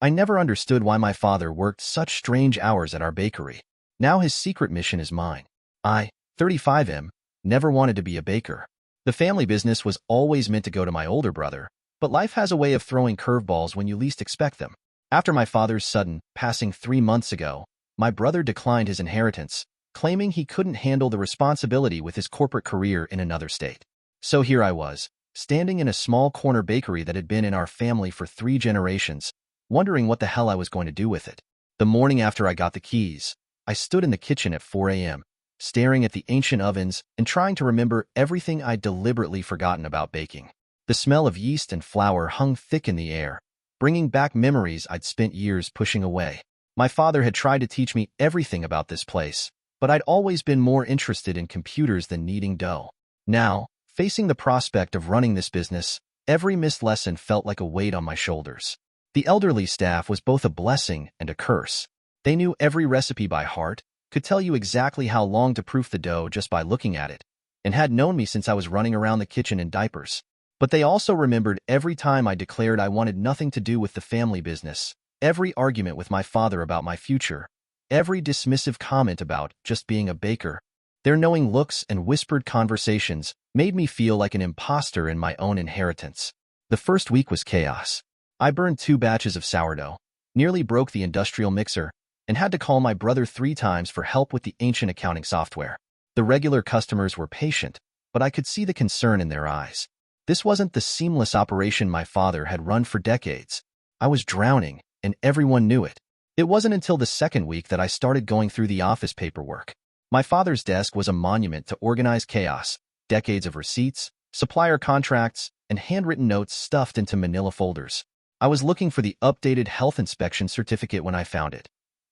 I never understood why my father worked such strange hours at our bakery. Now his secret mission is mine. I, 35M, never wanted to be a baker. The family business was always meant to go to my older brother, but life has a way of throwing curveballs when you least expect them. After my father's sudden passing 3 months ago, my brother declined his inheritance, claiming he couldn't handle the responsibility with his corporate career in another state. So here I was, standing in a small corner bakery that had been in our family for 3 generations, wondering what the hell I was going to do with it. The morning after I got the keys, I stood in the kitchen at 4 a.m., staring at the ancient ovens and trying to remember everything I'd deliberately forgotten about baking. The smell of yeast and flour hung thick in the air, bringing back memories I'd spent years pushing away. My father had tried to teach me everything about this place, but I'd always been more interested in computers than kneading dough. Now, facing the prospect of running this business, every missed lesson felt like a weight on my shoulders. The elderly staff was both a blessing and a curse. They knew every recipe by heart, could tell you exactly how long to proof the dough just by looking at it, and had known me since I was running around the kitchen in diapers. But they also remembered every time I declared I wanted nothing to do with the family business, every argument with my father about my future, every dismissive comment about just being a baker. Their knowing looks and whispered conversations made me feel like an imposter in my own inheritance. The first week was chaos. I burned 2 batches of sourdough, nearly broke the industrial mixer, and had to call my brother 3 times for help with the ancient accounting software. The regular customers were patient, but I could see the concern in their eyes. This wasn't the seamless operation my father had run for decades. I was drowning, and everyone knew it. It wasn't until the second week that I started going through the office paperwork. My father's desk was a monument to organized chaos, decades of receipts, supplier contracts, and handwritten notes stuffed into manila folders. I was looking for the updated health inspection certificate when I found it.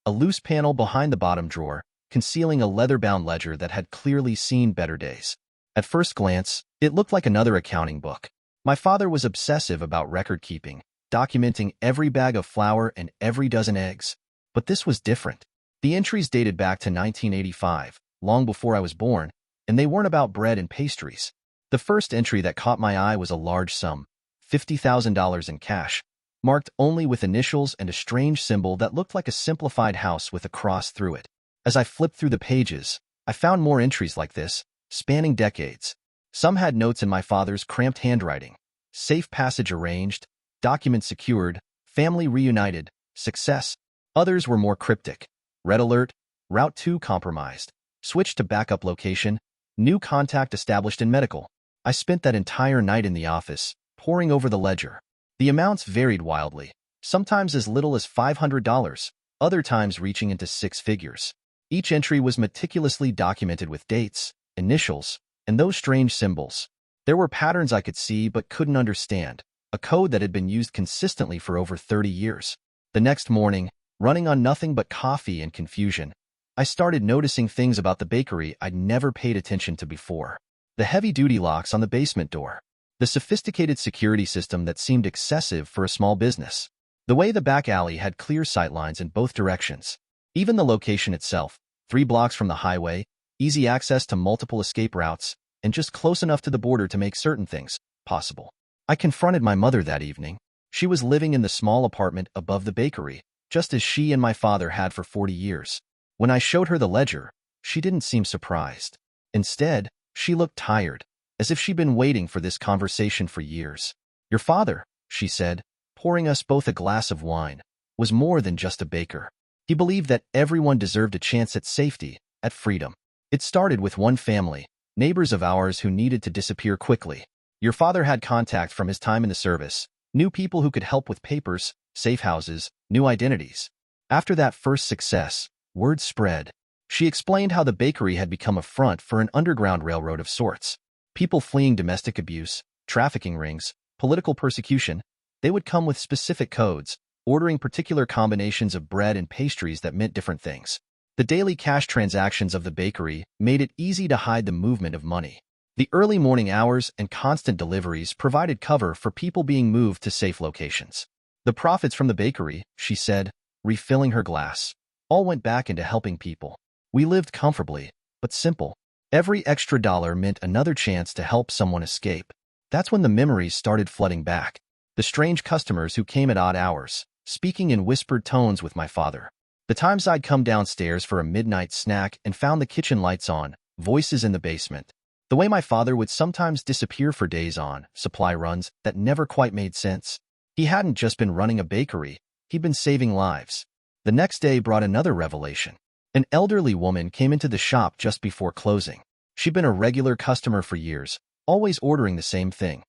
A loose panel behind the bottom drawer, concealing a leather-bound ledger that had clearly seen better days. At first glance, it looked like another accounting book. My father was obsessive about record-keeping, documenting every bag of flour and every dozen eggs. But this was different. The entries dated back to 1985, long before I was born, and they weren't about bread and pastries. The first entry that caught my eye was a large sum, $50,000 in cash, marked only with initials and a strange symbol that looked like a simplified house with a cross through it. As I flipped through the pages, I found more entries like this, spanning decades. Some had notes in my father's cramped handwriting: safe passage arranged, documents secured, family reunited, success. Others were more cryptic: red alert, route 2 compromised, switch to backup location, new contact established in medical. I spent that entire night in the office, poring over the ledger. The amounts varied wildly, sometimes as little as $500, other times reaching into 6 figures. Each entry was meticulously documented with dates, initials, and those strange symbols. There were patterns I could see but couldn't understand, a code that had been used consistently for over 30 years. The next morning, running on nothing but coffee and confusion, I started noticing things about the bakery I'd never paid attention to before. The heavy-duty locks on the basement door. The sophisticated security system that seemed excessive for a small business. The way the back alley had clear sightlines in both directions. Even the location itself, 3 blocks from the highway, easy access to multiple escape routes, and just close enough to the border to make certain things possible. I confronted my mother that evening. She was living in the small apartment above the bakery, just as she and my father had for 40 years. When I showed her the ledger, she didn't seem surprised. Instead, she looked tired, as if she'd been waiting for this conversation for years. Your father, she said, pouring us both a glass of wine, was more than just a baker. He believed that everyone deserved a chance at safety, at freedom. It started with one family, neighbors of ours who needed to disappear quickly. Your father had contact from his time in the service, knew people who could help with papers, safe houses, new identities. After that first success, word spread. She explained how the bakery had become a front for an underground railroad of sorts. People fleeing domestic abuse, trafficking rings, political persecution, they would come with specific codes, ordering particular combinations of bread and pastries that meant different things. The daily cash transactions of the bakery made it easy to hide the movement of money. The early morning hours and constant deliveries provided cover for people being moved to safe locations. The profits from the bakery, she said, refilling her glass, all went back into helping people. We lived comfortably, but simple. Every extra dollar meant another chance to help someone escape. That's when the memories started flooding back. The strange customers who came at odd hours, speaking in whispered tones with my father. The times I'd come downstairs for a midnight snack and found the kitchen lights on, voices in the basement. The way my father would sometimes disappear for days on supply runs that never quite made sense. He hadn't just been running a bakery, he'd been saving lives. The next day brought another revelation. An elderly woman came into the shop just before closing. She'd been a regular customer for years, always ordering the same thing,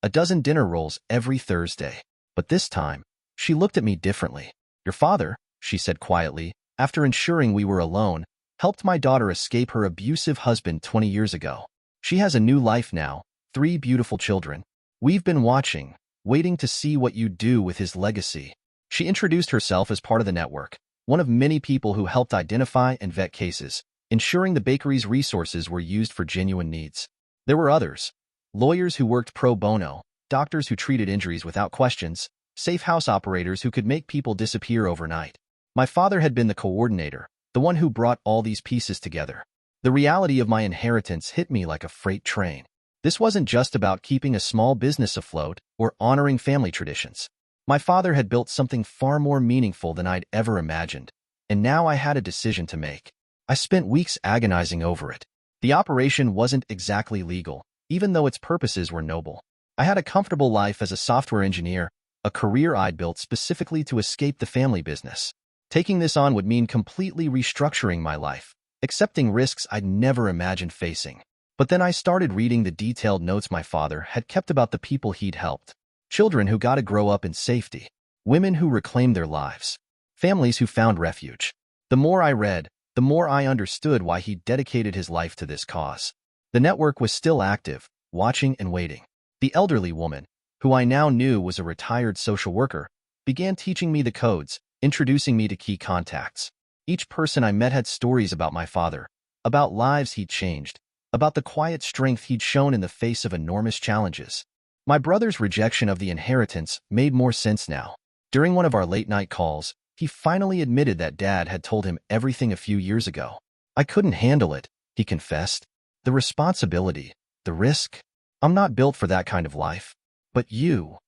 a dozen dinner rolls every Thursday. But this time, she looked at me differently. "Your father," she said quietly, after ensuring we were alone, "helped my daughter escape her abusive husband 20 years ago. She has a new life now, 3 beautiful children. We've been watching, waiting to see what you do with his legacy." She introduced herself as part of the network, one of many people who helped identify and vet cases, ensuring the bakery's resources were used for genuine needs. There were others, lawyers who worked pro bono, doctors who treated injuries without questions, safe house operators who could make people disappear overnight. My father had been the coordinator, the one who brought all these pieces together. The reality of my inheritance hit me like a freight train. This wasn't just about keeping a small business afloat or honoring family traditions. My father had built something far more meaningful than I'd ever imagined, and now I had a decision to make. I spent weeks agonizing over it. The operation wasn't exactly legal, even though its purposes were noble. I had a comfortable life as a software engineer, a career I'd built specifically to escape the family business. Taking this on would mean completely restructuring my life, accepting risks I'd never imagined facing. But then I started reading the detailed notes my father had kept about the people he'd helped. Children who got to grow up in safety, women who reclaimed their lives, families who found refuge. The more I read, the more I understood why he dedicated his life to this cause. The network was still active, watching and waiting. The elderly woman, who I now knew was a retired social worker, began teaching me the codes, introducing me to key contacts. Each person I met had stories about my father, about lives he'd changed, about the quiet strength he'd shown in the face of enormous challenges. My brother's rejection of the inheritance made more sense now. During one of our late-night calls, he finally admitted that Dad had told him everything a few years ago. "I couldn't handle it," he confessed. "The responsibility, the risk. I'm not built for that kind of life. But you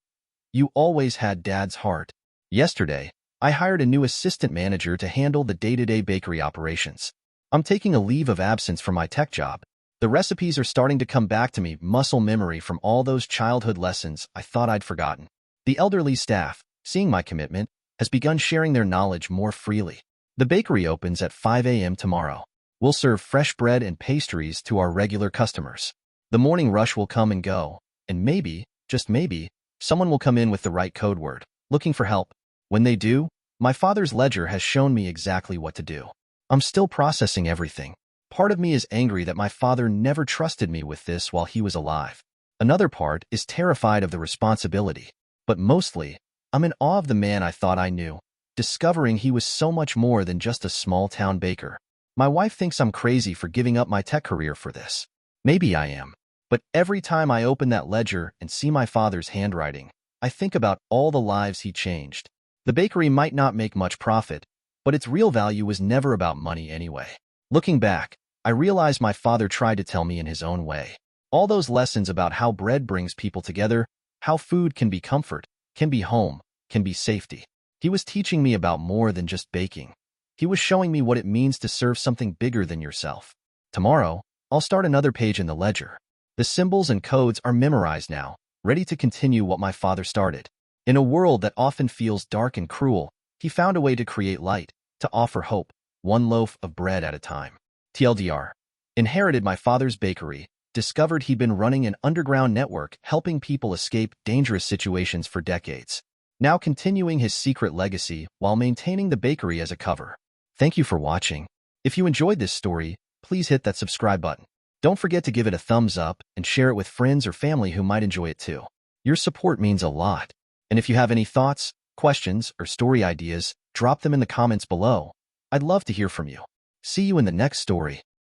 always had Dad's heart." Yesterday, I hired a new assistant manager to handle the day-to-day bakery operations. I'm taking a leave of absence from my tech job. The recipes are starting to come back to me, muscle memory from all those childhood lessons I thought I'd forgotten. The elderly staff, seeing my commitment, has begun sharing their knowledge more freely. The bakery opens at 5 a.m. tomorrow. We'll serve fresh bread and pastries to our regular customers. The morning rush will come and go, and maybe, just maybe, someone will come in with the right code word, looking for help. When they do, my father's ledger has shown me exactly what to do. I'm still processing everything. Part of me is angry that my father never trusted me with this while he was alive. Another part is terrified of the responsibility. But mostly, I'm in awe of the man I thought I knew, discovering he was so much more than just a small-town baker. My wife thinks I'm crazy for giving up my tech career for this. Maybe I am. But every time I open that ledger and see my father's handwriting, I think about all the lives he changed. The bakery might not make much profit, but its real value was never about money anyway. Looking back, I realize my father tried to tell me in his own way. All those lessons about how bread brings people together, how food can be comfort, can be home, can be safety. He was teaching me about more than just baking. He was showing me what it means to serve something bigger than yourself. Tomorrow, I'll start another page in the ledger. The symbols and codes are memorized now, ready to continue what my father started. In a world that often feels dark and cruel, he found a way to create light, to offer hope, one loaf of bread at a time. TLDR. Inherited my father's bakery, discovered he'd been running an underground network helping people escape dangerous situations for decades. Now continuing his secret legacy while maintaining the bakery as a cover. Thank you for watching. If you enjoyed this story, please hit that subscribe button. Don't forget to give it a thumbs up and share it with friends or family who might enjoy it too. Your support means a lot. And if you have any thoughts, questions, or story ideas, drop them in the comments below. I'd love to hear from you. See you in the next story.